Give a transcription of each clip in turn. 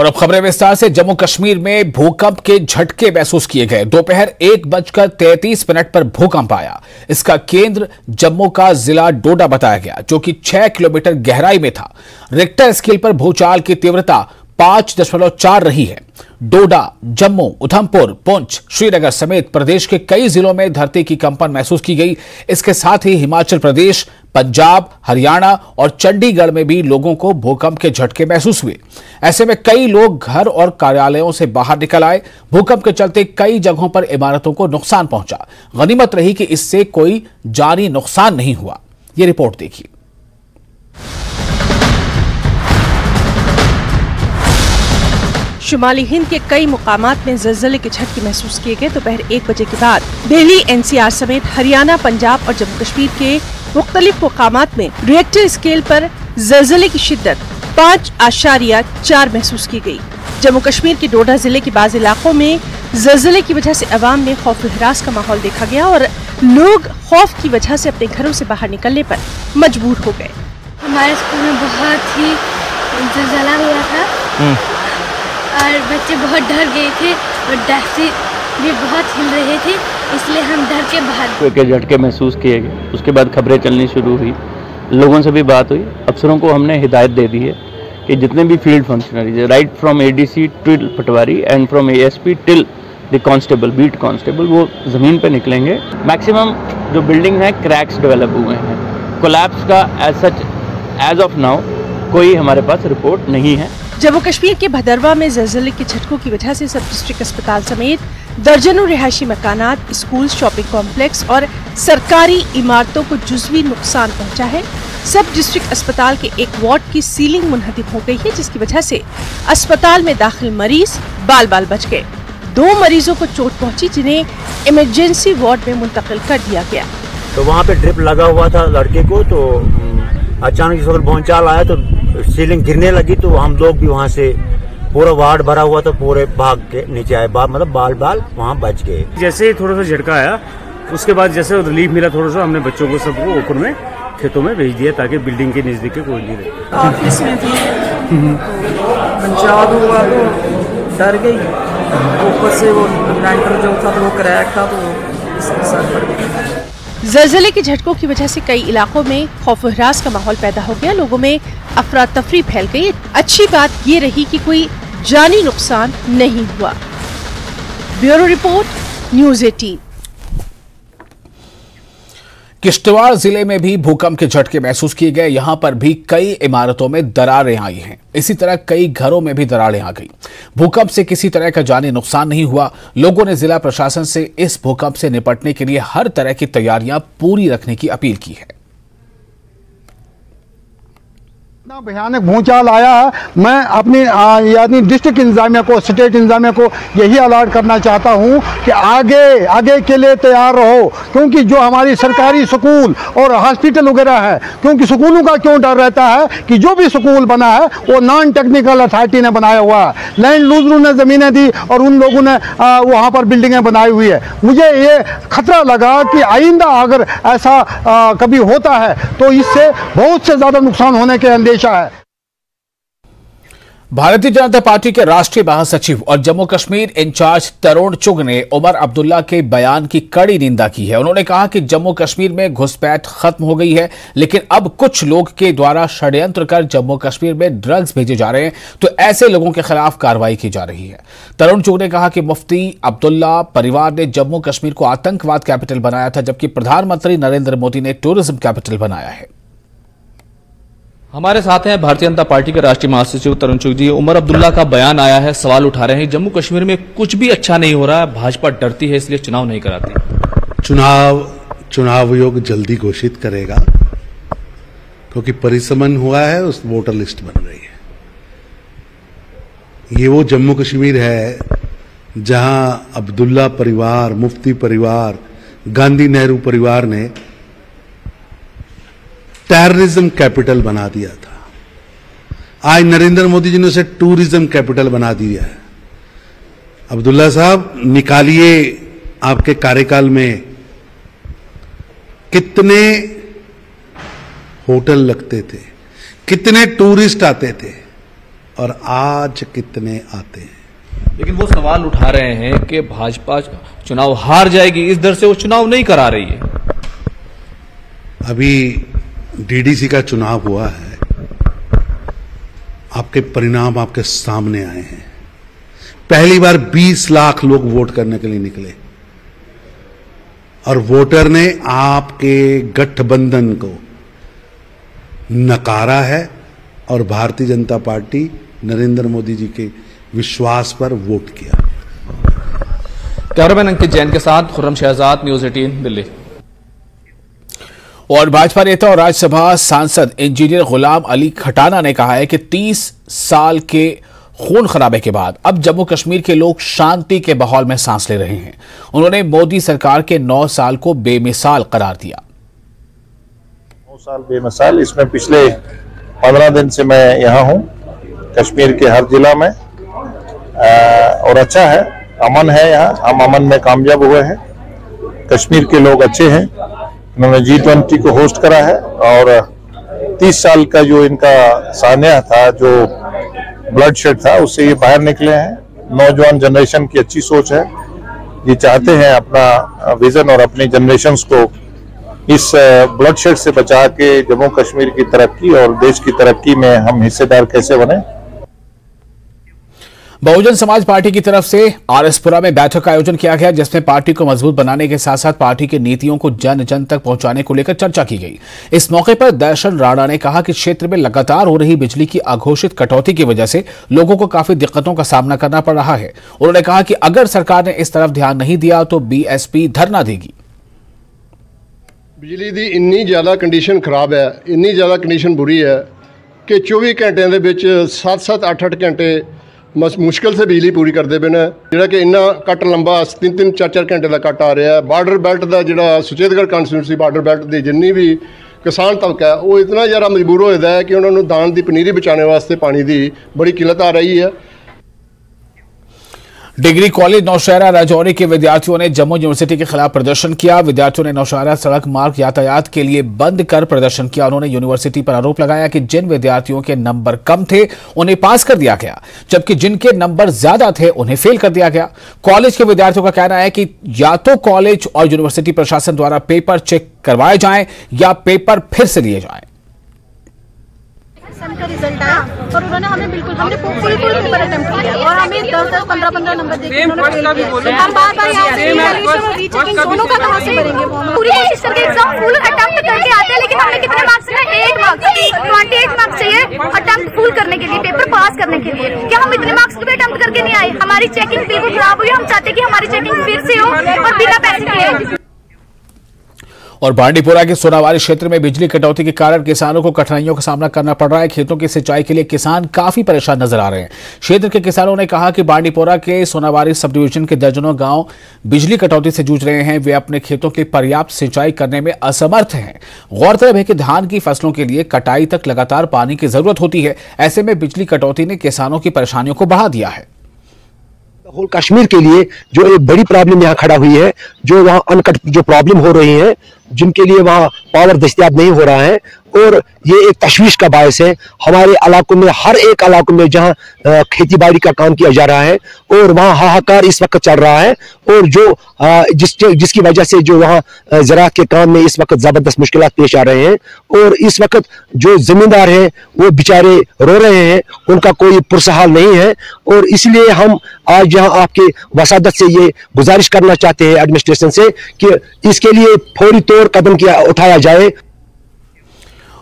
और अब खबरें विस्तार से। जम्मू कश्मीर में भूकंप के झटके महसूस किए गए। दोपहर 1:33 पर भूकंप आया। इसका केंद्र जम्मू का जिला डोडा बताया गया, जो कि 6 किलोमीटर गहराई में था। रिक्टर स्केल पर भूचाल की तीव्रता 5.4 रही है। डोडा, जम्मू, उधमपुर, पुंछ, श्रीनगर समेत प्रदेश के कई जिलों में धरती की कंपन महसूस की गई। इसके साथ ही हिमाचल प्रदेश, पंजाब, हरियाणा और चंडीगढ़ में भी लोगों को भूकंप के झटके महसूस हुए। ऐसे में कई लोग घर और कार्यालयों से बाहर निकल आए। भूकंप के चलते कई जगहों पर इमारतों को नुकसान पहुंचा। गनीमत रही कि इससे कोई जानी नुकसान नहीं हुआ। यह रिपोर्ट देखिए। शुमाली हिंद के कई मुकामात में ज़लज़ले के झटके महसूस किए गए। दोपहर 1 बजे के बाद दिल्ली, एनसीआर समेत हरियाणा, पंजाब और जम्मू कश्मीर के मुख्तलिफ मुकामात में रिक्टर स्केल पर ज़लज़ले की शिद्दत 5.4 महसूस की गई। जम्मू कश्मीर के डोडा जिले के बाज़ इलाकों में ज़लज़ले की वजह से अवाम में खौफ हरास का माहौल देखा गया और लोग खौफ की वजह से अपने घरों से बाहर निकलने पर मजबूर हो गए। हमारे स्कूल में बहुत ही ज़लज़ला हुआ था और बच्चे बहुत डर गए थे और डस्ती भी बहुत हिल रहे थे, इसलिए हम डर के बाहर के झटके महसूस किए गए। उसके बाद खबरें चलनी शुरू हुई, लोगों से भी बात हुई। अफसरों को हमने हिदायत दे दी है कि जितने भी फील्ड फंक्शनरीज है, right from ADC till patwari and from ASP till the constable, beat constable, वो ज़मीन पर निकलेंगे। मैक्सिमम जो बिल्डिंग है क्रैक्स डेवलप हुए हैं। कोलैप्स का एज ऑफ नाउ कोई हमारे पास रिपोर्ट नहीं है। जम्मू कश्मीर के भदरवा में ज़लज़ले के झटकों की वजह से सब डिस्ट्रिक्ट अस्पताल समेत दर्जनों रिहायशी मकानात, स्कूल, शॉपिंग कॉम्प्लेक्स और सरकारी इमारतों को जुज़वी नुकसान पहुंचा है। सब डिस्ट्रिक्ट अस्पताल के एक वार्ड की सीलिंग मुनहदिम हो गई है, जिसकी वजह से अस्पताल में दाखिल मरीज बाल बाल बच गए। 2 मरीजों को चोट पहुंची, जिन्हें इमरजेंसी वार्ड में मुंतकिल कर दिया गया। तो वहाँ पे ड्रिप लगा हुआ था लड़के को, तो अचानक इस वक्त भूचाल आया तो सीलिंग गिरने लगी, तो हम लोग भी वहाँ से, पूरा वार्ड भरा हुआ था, पूरे भाग के नीचे आए, मतलब बाल बाल वहाँ बच गए। जैसे ही थोड़ा सा झटका आया, उसके बाद जैसे रिलीफ मिला थोड़ा सा, हमने बच्चों को सबको ऊपर में खेतों में भेज दिया ताकि बिल्डिंग के नजदीक के कोई नहीं रहे। ऑफिस में थी पंचायत हुआ तो डर गई, ऊपर से वो लैंटर जो था तो वो क्रैक था, तो इसके साथ पड़ गई। ज़लज़ले के झटकों की वजह से कई इलाकों में खौफ हरास का माहौल पैदा हो गया। लोगों में अफरा तफरी फैल गई। अच्छी बात ये रही कि कोई जानी नुकसान नहीं हुआ। Bureau report, news 18। किश्तवाड़ जिले में भी भूकंप के झटके महसूस किए गए। यहां पर भी कई इमारतों में दरारें आई हैं। इसी तरह कई घरों में भी दरारें आ गई। भूकंप से किसी तरह का जानी नुकसान नहीं हुआ। लोगों ने जिला प्रशासन से इस भूकंप से निपटने के लिए हर तरह की तैयारियां पूरी रखने की अपील की है। भयानक भूचाल आया है। मैं अपनी यानी डिस्ट्रिक्ट इंतजामिया को, स्टेट इंतजामिया को यही अलर्ट करना चाहता हूं कि आगे के लिए तैयार रहो, क्योंकि जो हमारी सरकारी स्कूल और हॉस्पिटल वगैरह है, क्योंकि स्कूलों का क्यों डर रहता है कि जो भी स्कूल बना है वो नॉन टेक्निकल अथॉरिटी ने बनाया हुआ है। लैंड लूजरों ने ज़मीनें दी और उन लोगों ने वहाँ पर बिल्डिंगें बनाई हुई है। मुझे ये खतरा लगा कि आइंदा अगर ऐसा कभी होता है तो इससे बहुत से ज़्यादा नुकसान होने के अंदेशा है। भारतीय जनता पार्टी के राष्ट्रीय महासचिव और जम्मू कश्मीर इंचार्ज तरुण चुग ने उमर अब्दुल्ला के बयान की कड़ी निंदा की है। उन्होंने कहा कि जम्मू कश्मीर में घुसपैठ खत्म हो गई है, लेकिन अब कुछ लोग के द्वारा षड्यंत्र कर जम्मू कश्मीर में ड्रग्स भेजे जा रहे हैं, तो ऐसे लोगों के खिलाफ कार्रवाई की जा रही है। तरुण चुग ने कहा कि मुफ्ती अब्दुल्ला परिवार ने जम्मू कश्मीर को आतंकवाद कैपिटल बनाया था, जबकि प्रधानमंत्री नरेंद्र मोदी ने टूरिज्म कैपिटल बनाया है। हमारे साथ हैं भारतीय जनता पार्टी के राष्ट्रीय महासचिव तरुण चुग जी। उमर अब्दुल्ला का बयान आया है, सवाल उठा रहे हैं जम्मू कश्मीर में कुछ भी अच्छा नहीं हो रहा है, भाजपा डरती है इसलिए चुनाव नहीं कराती। चुनाव आयोग जल्दी घोषित करेगा, क्योंकि परिसमन हुआ है, उस वोटर लिस्ट बन रही है। ये वो जम्मू कश्मीर है जहां अब्दुल्ला परिवार, मुफ्ती परिवार, गांधी नेहरू परिवार ने टेररिज्म कैपिटल बना दिया था। आज नरेंद्र मोदी जी ने उसे टूरिज्म कैपिटल बना दिया है। अब्दुल्ला साहब, निकालिए आपके कार्यकाल में कितने होटल लगते थे, कितने टूरिस्ट आते थे, और आज कितने आते हैं। लेकिन वो सवाल उठा रहे हैं कि भाजपा चुनाव हार जाएगी, इस डर से वो चुनाव नहीं करा रही है। अभी डीडीसी का चुनाव हुआ है, आपके परिणाम आपके सामने आए हैं। पहली बार 20 लाख लोग वोट करने के लिए निकले और वोटर ने आपके गठबंधन को नकारा है और भारतीय जनता पार्टी नरेंद्र मोदी जी के विश्वास पर वोट किया। कैमरामैन अंकित जैन के साथ खुर्रम शहजाद, न्यूज़ 18 दिल्ली। और भाजपा नेता और राज्यसभा सांसद इंजीनियर गुलाम अली खटाना ने कहा है कि 30 साल के खून खराबे के बाद अब जम्मू कश्मीर के लोग शांति के माहौल में सांस ले रहे हैं। उन्होंने मोदी सरकार के 9 साल को बेमिसाल करार दिया। 9 साल बेमिसाल, इसमें पिछले 15 दिन से मैं यहाँ हूँ कश्मीर के हर जिला में, और अच्छा है, अमन है यहाँ, हम अमन में कामयाब हुए हैं। कश्मीर के लोग अच्छे हैं, उन्होंने G20 को होस्ट करा है और 30 साल का जो इनका सान्या था, जो ब्लड शेड था, उससे ये बाहर निकले हैं। नौजवान जनरेशन की अच्छी सोच है, ये चाहते हैं अपना विजन और अपनी जनरेशन्स को इस ब्लड शेड से बचा के जम्मू कश्मीर की तरक्की और देश की तरक्की में हम हिस्सेदार कैसे बने। बहुजन समाज पार्टी की तरफ से आरएसपुरा में बैठक का आयोजन किया गया, जिसमें पार्टी को मजबूत बनाने के साथ साथ पार्टी की नीतियों को जन जन तक पहुंचाने को लेकर चर्चा की गई। इस मौके पर दर्शन राणा ने कहा कि क्षेत्र में लगातार हो रही बिजली की अघोषित कटौती की वजह से लोगों को काफी दिक्कतों का सामना करना पड़ रहा है। उन्होंने कहा कि अगर सरकार ने इस तरफ ध्यान नहीं दिया तो बीएसपी धरना देगी। बिजली की इन्नी ज़्यादा कंडीशन खराब है, इन्नी ज़्यादा कंडीशन बुरी है कि 24 घंटे के 7-7 8-8 घंटे मुश्किल से बिजली पूरी करते पे ने। जिहड़ा कि इन्ना कट लंबा 3-3 4-4 घंटे का कट आ रहा है। बार्डर बेल्ट का जिहड़ा सुचेतगढ़ कॉन्स्टिट्यूंसी बार्डर बेल्ट की जिन्नी भी किसान तबका है वो इतना ज़्यादा मजबूर होता है कि उन्होंने दान की पनीरी बचाने वास्ते पानी की बड़ी किल्लत आ रही है। डिग्री कॉलेज नौशहरा राजौरी के विद्यार्थियों ने जम्मू यूनिवर्सिटी के खिलाफ प्रदर्शन किया। विद्यार्थियों ने नौशहरा सड़क मार्ग यातायात के लिए बंद कर प्रदर्शन किया। उन्होंने यूनिवर्सिटी पर आरोप लगाया कि जिन विद्यार्थियों के नंबर कम थे उन्हें पास कर दिया गया, जबकि जिनके नंबर ज्यादा थे उन्हें फेल कर दिया गया। कॉलेज के विद्यार्थियों का कहना है कि या तो कॉलेज और यूनिवर्सिटी प्रशासन द्वारा पेपर चेक करवाए जाएं या पेपर फिर से लिए जाएं। का रिजल्ट आया और उन्होंने हमें बिल्कुल हमने पूरी पेपर अटेम्प्ट किया और हमें 10-10 15-15 नंबर देके उन्होंने हम बार-बार यहाँ से रीचेकिंग दोनों का कहां से करेंगे। पूरी कोशिश करके एग्जाम फुल अटेम्प्ट करके आते हैं, लेकिन हमें कितने मार्क्स चाहिए? 8 मार्क्स 28 मार्क्स चाहिए अटेम्प्ट फुल करने के लिए, पेपर पास करने के लिए। क्या हम इतने मार्क्स भी अटेम्प्ट करके नहीं आए? हमारी चेकिंग बिल्कुल खराब हुई। हम चाहते कि हमारी चेकिंग फिर से हो और बिना पैसे के। और बांडीपुरा के सोनावारी क्षेत्र में बिजली कटौती के कारण किसानों को कठिनाइयों का सामना करना पड़ रहा है। खेतों की सिंचाई के लिए किसान काफी परेशान नजर आ रहे हैं। क्षेत्र के किसानों ने कहा कि बांडीपुरा के सोनावारी सब डिवीजन के दर्जनों गांव बिजली कटौती से जूझ रहे हैं। वे अपने खेतों की पर्याप्त सिंचाई करने में असमर्थ हैं। गौरतलब है कि धान की फसलों के लिए कटाई तक लगातार पानी की जरूरत होती है। ऐसे में बिजली कटौती ने किसानों की परेशानियों को बढ़ा दिया है। होल कश्मीर के लिए जो एक बड़ी प्रॉब्लम यहाँ खड़ा हुई है, जो वहाँ अनकट जो प्रॉब्लम हो रही है, जिनके लिए वहाँ पावर दस्तयाब नहीं हो रहा है, और ये एक तशवीश का बायस है। हमारे इलाकों में हर एक इलाकों में जहाँ खेती बाड़ी का काम किया जा रहा है और वहाँ हाहाकार इस वक्त चल रहा है, और जो जिसकी वजह से जो वहाँ ज़राअत के काम में इस वक्त ज़बरदस्त मुश्किलात पेश आ रहे हैं, और इस वक्त जो जिम्मेदार हैं वो बेचारे रो रहे हैं, उनका कोई पुरसहाल नहीं है। और इसलिए हम आज यहाँ आपके वसादत से ये गुजारिश करना चाहते हैं एडमिनिस्ट्रेशन से कि इसके लिए फौरी तौर कदम उठाया जाए।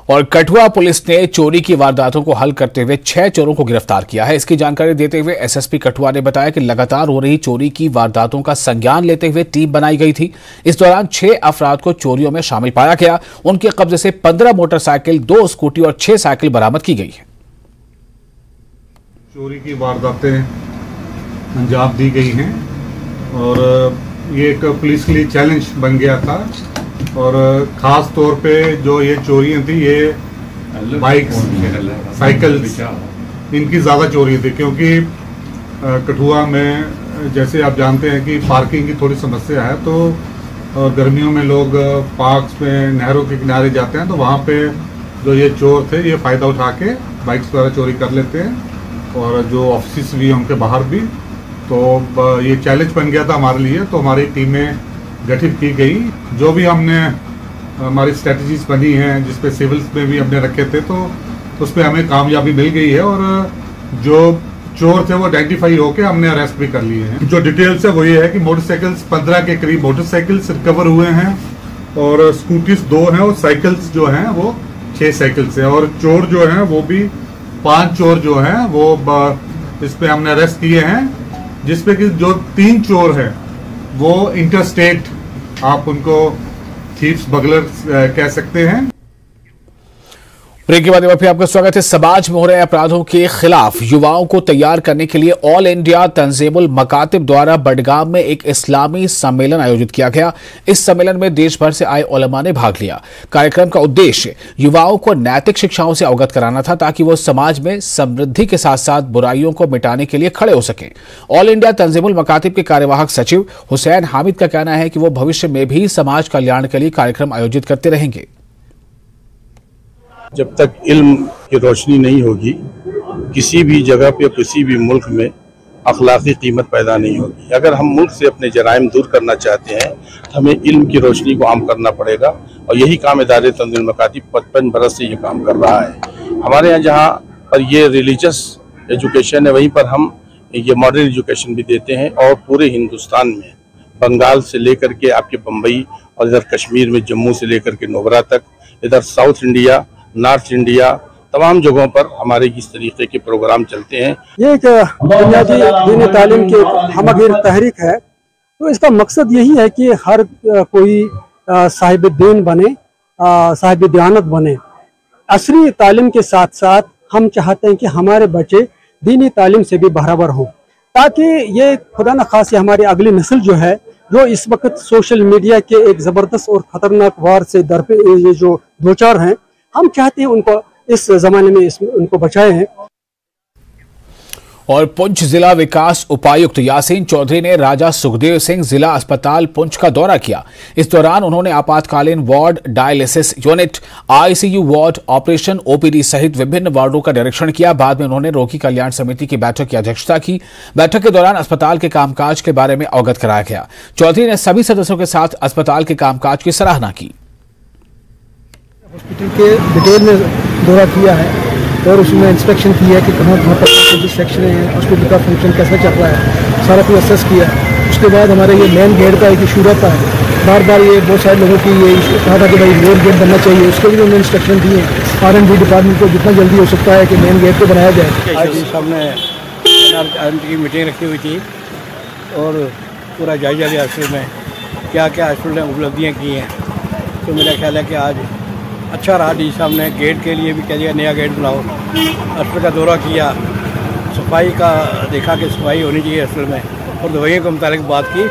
और कठुआ पुलिस ने चोरी की वारदातों को हल करते हुए 6 चोरों को गिरफ्तार किया है। इसकी जानकारी देते हुए एसएसपी कठुआ ने बताया कि लगातार हो रही चोरी की वारदातों का संज्ञान लेते हुए टीम बनाई गई थी। इस दौरान 6 अफराद को चोरियों में शामिल पाया गया। उनके कब्जे से 15 मोटरसाइकिल, 2 स्कूटी और 6 साइकिल बरामद की गई है। चोरी की वारदातें अंजाम दी गई हैं और ये एक पुलिस के लिए चैलेंज बन गया था। और ख़ास तौर पे जो ये चोरियां थी, ये बाइक्स, साइकिल्स, इनकी ज़्यादा चोरी थी, क्योंकि कठुआ में जैसे आप जानते हैं कि पार्किंग की थोड़ी समस्या है। तो गर्मियों में लोग पार्क्स में, नहरों के किनारे जाते हैं, तो वहाँ पे जो ये चोर थे ये फ़ायदा उठा के बाइक्स द्वारा चोरी कर लेते हैं। और जो ऑफिस भी उनके बाहर भी। तो ये चैलेंज बन गया था हमारे लिए, तो हमारी टीमें गठित की गई। जो भी हमने हमारी स्ट्रेटजीज बनी हैं, जिसपे सिविल्स में भी हमने रखे थे, तो उस पर हमें कामयाबी मिल गई है और जो चोर थे वो आइडेंटिफाई होके हमने अरेस्ट भी कर लिए हैं। जो डिटेल्स है वो ये है कि मोटरसाइकिल्स 15 के करीब मोटरसाइकिल्स रिकवर हुए हैं और स्कूटीज 2 हैं और साइकिल्स जो हैं वो 6 साइकिल्स हैं। और चोर जो हैं वो भी 5 चोर जो हैं वो इस पे हमने अरेस्ट किए हैं, जिसपे कि जो 3 चोर हैं वो इंटरस्टेट, आप उनको थीव्स स्मगलर्स कह सकते हैं। ब्रेक के बाद फिर आपका स्वागत है। समाज में हो रहे अपराधों के खिलाफ युवाओं को तैयार करने के लिए ऑल इंडिया तंजीमुल मकातिब द्वारा बडगाम में एक इस्लामी सम्मेलन आयोजित किया गया। इस सम्मेलन में देश भर से आए उलमा ने भाग लिया। कार्यक्रम का उद्देश्य युवाओं को नैतिक शिक्षाओं से अवगत कराना था, ताकि वो समाज में समृद्धि के साथ साथ बुराइयों को मिटाने के लिए खड़े हो सकें। ऑल इंडिया तंजीमुल मकातिब के कार्यवाहक सचिव हुसैन हामिद का कहना है कि वो भविष्य में भी समाज कल्याण के लिए कार्यक्रम आयोजित करते रहेंगे। जब तक इल्म की रोशनी नहीं होगी, किसी भी जगह पे, किसी भी मुल्क में अखलाकी कीमत पैदा नहीं होगी। अगर हम मुल्क से अपने जराइम दूर करना चाहते हैं तो हमें इल्म की रोशनी को आम करना पड़ेगा, और यही काम इदारे तंजीमुल मकातिब 55 बरस से ये काम कर रहा है। हमारे यहाँ जहाँ पर ये रिलीजियस एजुकेशन है, वहीं पर हम ये मॉडर्न एजुकेशन भी देते हैं। और पूरे हिंदुस्तान में बंगाल से लेकर के आपके बम्बई, और इधर कश्मीर में जम्मू से लेकर के नोबरा तक, इधर साउथ इंडिया, नॉर्थ इंडिया, तमाम जगहों पर हमारे इस तरीके के प्रोग्राम चलते हैं। ये एक बुनियादी दीनी तालीम की हमगीर तहरीक है। तो इसका मकसद यही है कि हर कोई साहिब दीन बने, साहिब दयानत बने। असरी तालीम के साथ साथ हम चाहते हैं कि हमारे बच्चे दीनी तालीम से भी बराबर हों, ताकि ये खुदा न खास हमारी अगली नस्ल जो है, जो इस वक्त सोशल मीडिया के एक ज़बरदस्त और ख़तरनाक वार से ये जो दो चार हैं, हम चाहते हैं उनको इस जमाने में उनको बचाए हैं। और पुंछ जिला विकास उपायुक्त यासीन चौधरी ने राजा सुखदेव सिंह जिला अस्पताल पुंछ का दौरा किया। इस दौरान उन्होंने आपातकालीन ward, dialysis unit, ICU ward, operation, OPD सहित विभिन्न वार्डों का निरीक्षण किया। बाद में उन्होंने रोगी कल्याण समिति की बैठक की अध्यक्षता की। बैठक के दौरान अस्पताल के कामकाज के बारे में अवगत कराया गया। चौधरी ने सभी सदस्यों के साथ अस्पताल के कामकाज की सराहना की। हॉस्पिटल के डिटेल में दौरा किया है और उसमें इंस्पेक्शन की है कि कहाँ पर जिस सेक्शन है हॉस्पिटल का फंक्शन कैसा चल रहा है, सारा कुछ असेस किया। उसके बाद हमारे ये मेन गेट का एक इशू रहता है, बार बार ये बहुत सारे लोगों की ये कहा था कि भाई मेन गेट बनना चाहिए, उसके लिए उन्होंने इंस्ट्रक्शन दिए R&D डिपार्टमेंट को जितना जल्दी हो सकता है कि मेन गेट को बनाया जाए। आज सामने R&D की मीटिंग रखी हुई थी और पूरा जायजा लिया हॉस्पिटल में क्या क्या हॉस्पिटल ने उपलब्धियाँ की हैं। तो मेरा ख्याल है कि आज अच्छा रहा। डी साहब ने गेट के लिए भी कह दिया नया गेट बनाओ। हॉस्पिटल का दौरा किया, सफाई का देखा कि सफाई होनी चाहिए हॉस्पिटल में, और दवाइयों के मुताबिक बात की।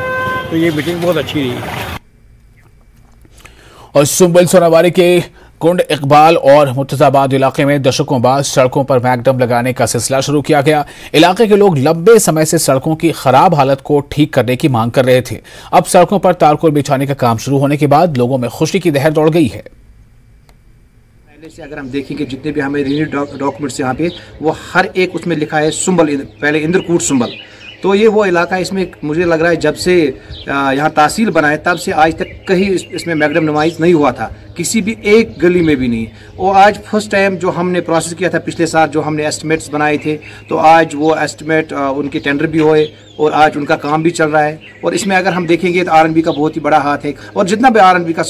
तो ये मीटिंग बहुत अच्छी रही। और सुंबल सोनावारी के कुंड इकबाल और मुर्तजाबाद इलाके में दशकों बाद सड़कों पर मैकडम लगाने का सिलसिला शुरू किया गया। इलाके के लोग लंबे समय से सड़कों की खराब हालत को ठीक करने की मांग कर रहे थे। अब सड़कों पर तारकोल बिछाने का काम शुरू होने के बाद लोगों में खुशी की लहर दौड़ गई है। पहले से अगर हम देखेंगे जितने भी हमें रिन्यू डॉक्यूमेंट्स यहाँ पे, वो हर एक उसमें लिखा है सुंबल, पहले इंद्रकूट सुंबल। तो ये वो इलाका, इसमें मुझे लग रहा है जब से यहाँ तहसील बना है तब से आज तक कहीं इसमें मैकडम नुमाइश नहीं हुआ था, किसी भी एक गली में भी नहीं। और आज फर्स्ट टाइम जो हमने प्रोसेस किया था पिछले साल, जो हमने एस्टिमेट्स बनाए थे, तो आज वो एस्टिमेट उनके टेंडर भी हुए और आज उनका काम भी चल रहा है। और इसमें अगर हम देखेंगे तो R&B का बहुत ही बड़ा हाथ है, और जितना भी R&B का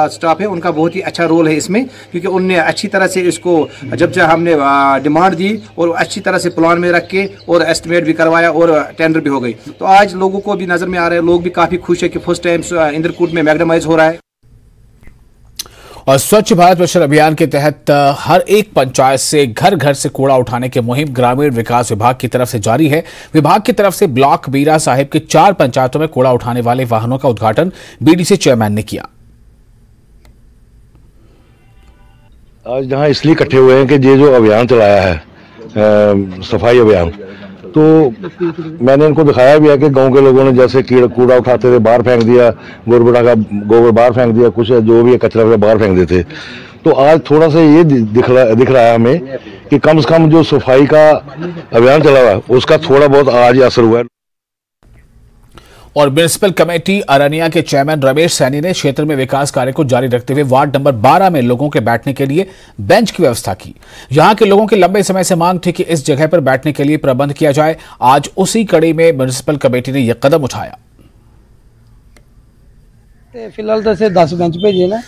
स्टाफ है उनका बहुत ही अच्छा रोल है इसमें, क्योंकि उनने अच्छी तरह से इसको जब हमने डिमांड दी और अच्छी तरह से प्लान में रख के और एस्टिमेट भी करवाया और टेंडर भी हो गई। तो आज लोगों को भी नज़र में आ रहा है, लोग भी काफ़ी खुश है कि फर्स्ट टाइम इंद्रकूट में मैकडमाइज हो रहा है। और स्वच्छ भारत मिशन अभियान के तहत हर एक पंचायत से घर घर से कूड़ा उठाने की मुहिम ग्रामीण विकास विभाग की तरफ से जारी है। विभाग की तरफ से ब्लॉक बीरा साहिब के 4 पंचायतों में कूड़ा उठाने वाले वाहनों का उद्घाटन BDC चेयरमैन ने किया। आज जहां इसलिए इकट्ठे हुए हैं कि ये जो अभियान चलाया है सफाई अभियान, तो मैंने इनको दिखाया भी है कि गांव के लोगों ने जैसे कूड़ा उठाते थे, बाहर फेंक दिया, गोबर का गोबर बाहर फेंक दिया, कुछ जो भी कचरा बाहर फेंक देते। तो आज थोड़ा सा ये दिख रहा है हमें कि कम से कम जो सफाई का अभियान चला हुआ है उसका थोड़ा बहुत आज असर हुआ है। और म्युनिसिपल कमेटी अरनिया के चेयरमैन रमेश सैनी ने क्षेत्र में विकास कार्य को जारी रखते हुए वार्ड नंबर 12 में लोगों के बैठने के लिए बेंच की व्यवस्था की। यहां के लोगों की लंबे समय से मांग थी कि इस जगह पर बैठने के लिए प्रबंध किया जाए। आज उसी कड़ी में म्युनिसिपल कमेटी ने यह कदम उठाया। फिलहाल तो 10 बेंच भेजे ना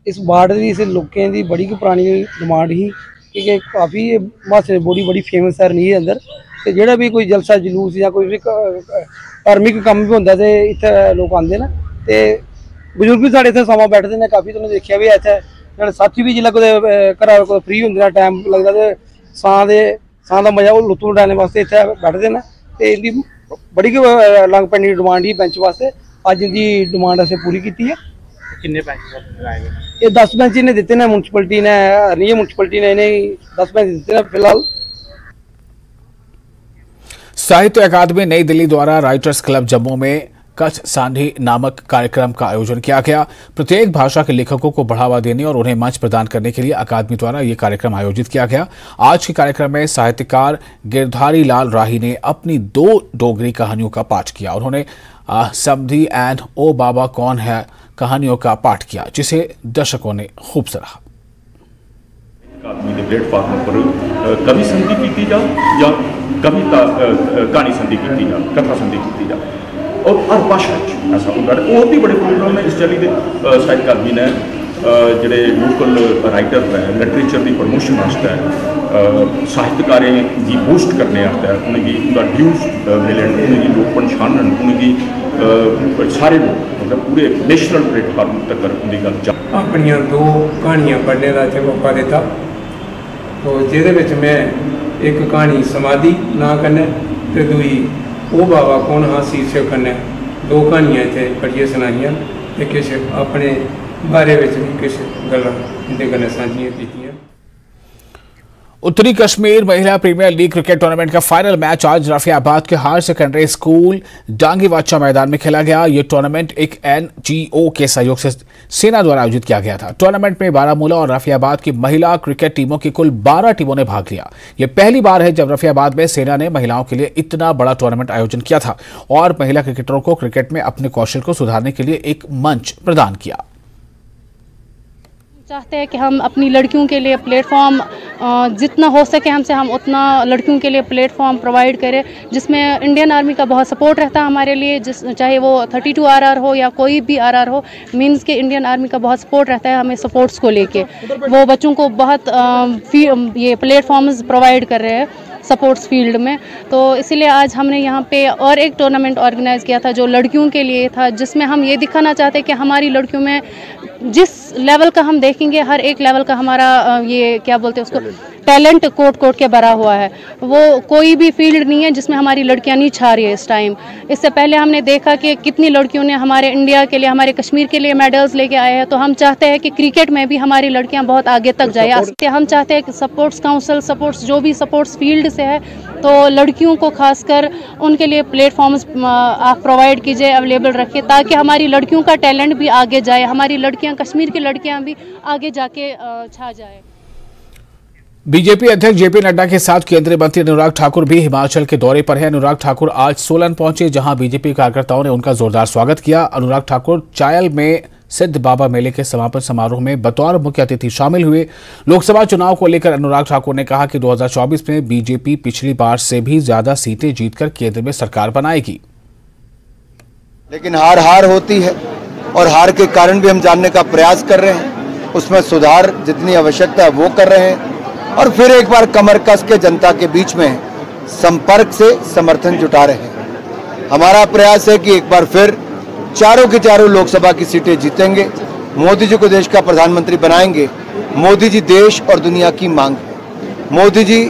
इस वार्ड की इस लोगों की बड़ी पुरानी डिमांड ही कि काफ़ी मासे बोड़ी बड़ी फेमस है रनीर अंदर तो जोड़ा भी कोई जलसा जलूस या कोई भी धार्मिक कम भी होंगे तो इतने लोग आते हैं तो बजुर्ग भी साढ़े इतने समा बैठते हैं काफ़ी तो देखा भी इतने साथी भी जिला घर को फ्री होंगे टाइम लगता तो सां का मजा वो लुत्फ उठाने वास्ते इतने बैठते हैं तो इनकी बड़ी लंग पेंडिंग डिमांड ही बेंच वास्ते अज इनकी डिमांड असें पूरी की है। कितने बेंच ये 10 बेंच इन्हें दिते ने म्यूनसिपलिटी ने अरनिया म्यूनसिपलिटी ने इन्हें 10 बेंच दिते हैं फिलहाल। साहित्य अकादमी नई दिल्ली द्वारा राइटर्स क्लब जम्मू में कच्छ सांढी नामक कार्यक्रम का आयोजन किया गया। प्रत्येक भाषा के लेखकों को बढ़ावा देने और उन्हें मंच प्रदान करने के लिए अकादमी द्वारा यह कार्यक्रम आयोजित किया गया। आज के कार्यक्रम में साहित्यकार गिरधारी लाल राही ने अपनी 2 डोगरी कहानियों का पाठ किया। उन्होंने समधी एंड ओ बाबा कौन है कहानियों का पाठ किया, जिसे दर्शकों ने खूब सराहा। अकादमी के प्लेटफॉर्म पर कवि संधि की जा या कविता कहानी संधि की जा कथा संधि की जा और हर भाषा ऐसा होता है। और भी बड़े प्रोग्राम है इस चाली के साहित्य अकादमी ने जोड़े लोकल राइटर है लिटरेचर की प्रमोशन वास्ते साहित्यकारें की बूस्ट करने उनकी उनका ड्यूज मिलन उनकी लोग पहचानन उनकी सारे लोग मतलब पूरे नेशनल प्लेटफॉर्म तक उनकी गल जा अपन 2 कहानियां पढ़ने का इतने मौका दिता तो जिहदे मैं एक कहानी समाधि ना कन्नै ते दूई ओ बाबा कौन हाँ शीर्षक कन्नै 2 कहानियां इतने पढ़िए सुनाइयां ते किश अपने बारे में भी किश गल्लां इहदे कन्नै सांझियां कीतियां। उत्तरी कश्मीर महिला प्रीमियर लीग क्रिकेट टूर्नामेंट का फाइनल मैच आज रफियाबाद के हायर सेकेंडरी स्कूल डांगीवाचा मैदान में खेला गया। यह टूर्नामेंट एक NGO के सहयोग से सेना द्वारा आयोजित किया गया था। टूर्नामेंट में बारामूला और रफियाबाद की महिला क्रिकेट टीमों की कुल 12 टीमों ने भाग लिया। यह पहली बार है जब रफियाबाद में सेना ने महिलाओं के लिए इतना बड़ा टूर्नामेंट आयोजन किया था और महिला क्रिकेटरों को क्रिकेट में अपने कौशल को सुधारने के लिए एक मंच प्रदान किया। चाहते हैं कि हम अपनी लड़कियों के लिए प्लेटफॉर्म जितना हो सके हमसे हम उतना लड़कियों के लिए प्लेटफॉर्म प्रोवाइड करें, जिसमें इंडियन आर्मी का बहुत सपोर्ट रहता है हमारे लिए, चाहे वो 32 RR हो या कोई भी RR हो, मींस के इंडियन आर्मी का बहुत सपोर्ट रहता है हमें सपोर्ट्स को लेके। वो बच्चों को बहुत ये प्लेटफॉर्म्स प्रोवाइड कर रहे हैं सपोर्ट्स फील्ड में। तो इसीलिए आज हमने यहाँ पे और एक टूर्नामेंट ऑर्गेनाइज़ किया था जो लड़कियों के लिए था, जिसमें हम ये दिखाना चाहते हैं कि हमारी लड़कियों में जिस लेवल का हम देखेंगे हर एक लेवल का हमारा ये क्या बोलते हैं उसको टैलेंट कोट के भरा हुआ है। वो कोई भी फील्ड नहीं है जिसमें हमारी लड़कियां नहीं छा रही है इस टाइम। इससे पहले हमने देखा कि कितनी लड़कियों ने हमारे इंडिया के लिए हमारे कश्मीर के लिए मेडल्स लेके आए हैं। तो हम चाहते हैं कि क्रिकेट में भी हमारी लड़कियां बहुत आगे तक जाए। हम चाहते हैं कि सपोर्ट्स काउंसिल सपोर्ट्स जो भी सपोर्ट्स फील्ड से है तो लड़कियों को खासकर उनके लिए प्लेटफॉर्म्स आप प्रोवाइड कीजिए, अवेलेबल रखिए, ताकि हमारी लड़कियों का टैलेंट भी आगे जाए, हमारी लड़कियां कश्मीर की लड़कियां भी आगे जाके छा जाए। बीजेपी अध्यक्ष जेपी नड्डा के साथ केंद्रीय मंत्री अनुराग ठाकुर भी हिमाचल के दौरे पर हैं। अनुराग ठाकुर आज सोलन पहुंचे, जहां बीजेपी कार्यकर्ताओं ने उनका जोरदार स्वागत किया। अनुराग ठाकुर चायल में सिद्ध बाबा मेले के समापन समारोह में बतौर मुख्य अतिथि शामिल हुए। लोकसभा चुनाव को लेकर अनुराग ठाकुर ने कहा कि 2024 में बीजेपी पिछली बार से भी ज्यादा सीटें जीतकर केंद्र में सरकार बनाएगी। लेकिन हार होती है और हार के कारण भी हम जानने का प्रयास कर रहे हैं, उसमें सुधार जितनी आवश्यकता है वो कर रहे हैं और फिर एक बार कमर कस के जनता के बीच में संपर्क से समर्थन जुटा रहे हैं। हमारा प्रयास है कि एक बार फिर चारों की चारों लोकसभा की सीटें जीतेंगे, मोदी जी को देश का प्रधानमंत्री बनाएंगे। मोदी जी देश और दुनिया की मांग है। मोदी जी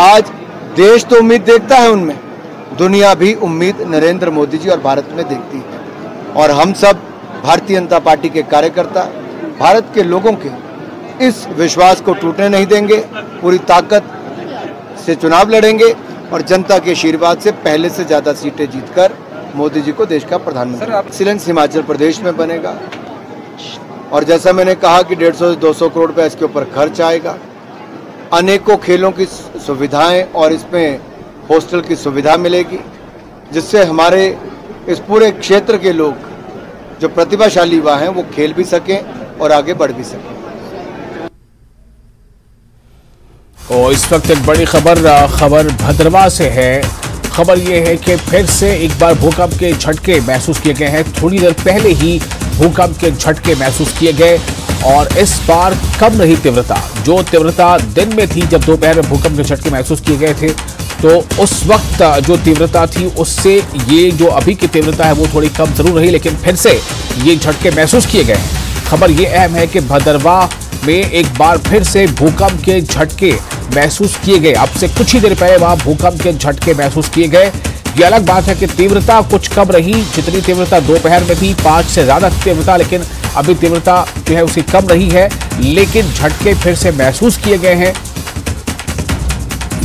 आज देश तो उम्मीद देखता है उनमें, दुनिया भी उम्मीद नरेंद्र मोदी जी और भारत में देखती है। और हम सब भारतीय जनता पार्टी के कार्यकर्ता भारत के लोगों के इस विश्वास को टूटने नहीं देंगे, पूरी ताकत से चुनाव लड़ेंगे और जनता के आशीर्वाद से पहले से ज्यादा सीटें जीतकर मोदी जी को देश का प्रधानमंत्री। एक्सीलेंस हिमाचल प्रदेश में बनेगा, और जैसा मैंने कहा कि 150 से 200 करोड़ रुपया इसके ऊपर खर्च आएगा। अनेकों खेलों की सुविधाएं और इसमें हॉस्टल की सुविधा मिलेगी, जिससे हमारे इस पूरे क्षेत्र के लोग जो प्रतिभाशाली युवा हैं वो खेल भी सकें और आगे बढ़ भी सकें। और इस वक्त एक बड़ी खबर भद्रवाह से है। खबर यह है कि फिर से एक बार भूकंप के झटके महसूस किए गए हैं। थोड़ी देर पहले ही भूकंप के झटके महसूस किए गए और इस बार कम रही तीव्रता। जो तीव्रता दिन में थी जब दोपहर में भूकंप के झटके महसूस किए गए थे, तो उस वक्त जो तीव्रता थी उससे ये जो अभी की तीव्रता है वो थोड़ी कम जरूर रही, लेकिन फिर से ये झटके महसूस किए गए हैं। खबर ये अहम है कि भद्रवाह में एक बार फिर से भूकंप के झटके महसूस किए गए। अब से कुछ ही देर पहले वहां भूकंप के झटके महसूस किए गए। ये अलग बात है कि तीव्रता कुछ कम रही, जितनी तीव्रता दोपहर में थी 5 से ज्यादा तीव्रता, लेकिन अभी तीव्रता जो है उसकी कम रही है, लेकिन झटके फिर से महसूस किए गए हैं।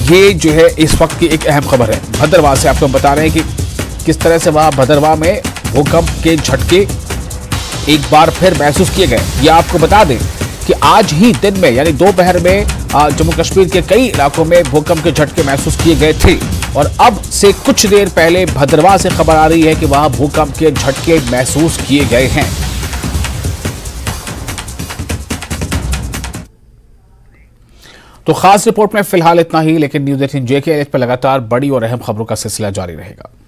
ये जो है इस वक्त की एक अहम खबर है। भद्रवाह से आपको बता रहे हैं कि किस तरह से वहां भद्रवाह में भूकंप के झटके एक बार फिर महसूस किए गए। ये आपको बता दें कि आज ही दिन में यानी दोपहर में जम्मू कश्मीर के कई इलाकों में भूकंप के झटके महसूस किए गए थे और अब से कुछ देर पहले भद्रवाह से खबर आ रही है कि वहां भूकंप के झटके महसूस किए गए हैं। तो खास रिपोर्ट में फिलहाल इतना ही, लेकिन न्यूज़ 18 JK पर लगातार बड़ी और अहम खबरों का सिलसिला जारी रहेगा।